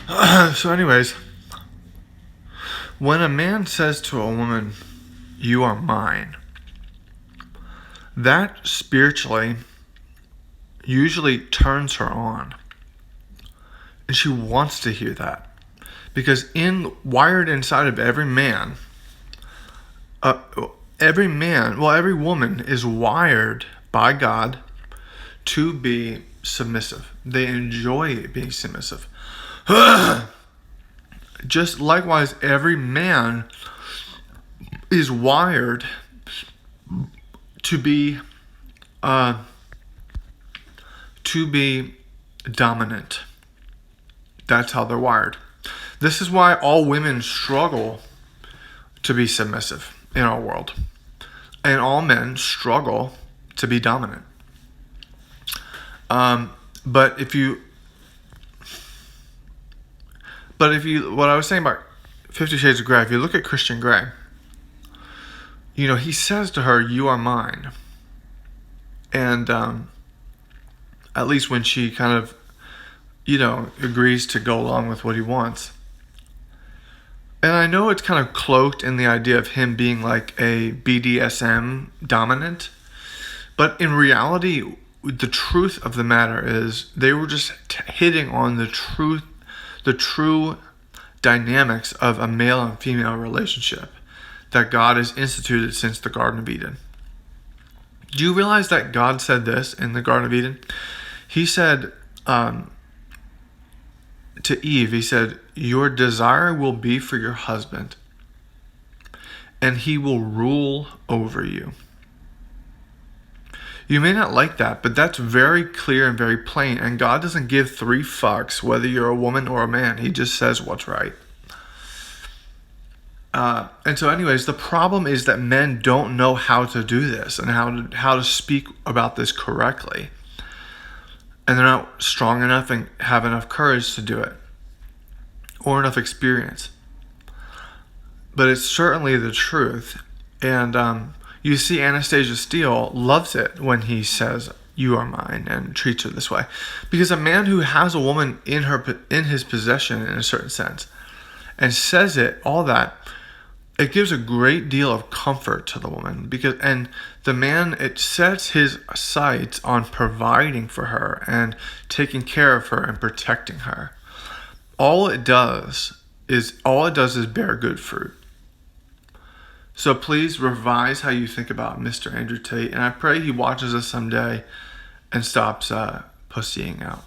So, anyways, when a man says to a woman, "You are mine," that spiritually usually turns her on. And she wants to hear that. Because wired inside of every man, every woman is wired by God to be submissive. They enjoy being submissive. Just likewise, every man is wired to be dominant. That's how they're wired. This is why all women struggle to be submissive in our world, and all men struggle to be dominant. But if you, what I was saying about 50 Shades of Grey, if you look at Christian Grey, he says to her, "You are mine," and at least when she kind of, agrees to go along with what he wants. And I know it's kind of cloaked in the idea of him being like a BDSM dominant, but in reality, the truth of the matter is they were just hitting on the true dynamics of a male and female relationship that God has instituted since the Garden of Eden. Do you realize that God said this in the Garden of Eden? He said to Eve, he said, "Your desire will be for your husband, and he will rule over you." You may not like that, but that's very clear and very plain. And God doesn't give 3 fucks whether you're a woman or a man. He just says what's right. And so anyways, the problem is that men don't know how to do this and how to speak about this correctly. And they're not strong enough and have enough courage to do it, or enough experience. But it's certainly the truth. And you see Anastasia Steele loves it when he says, "You are mine," and treats her this way. Because a man who has a woman in his possession in a certain sense and says all that, it gives a great deal of comfort to the woman, and the man, it sets his sights on providing for her and taking care of her and protecting her. All it does is bear good fruit. So please revise how you think about Mr. Andrew Tate, and I pray he watches us someday and stops pussying out.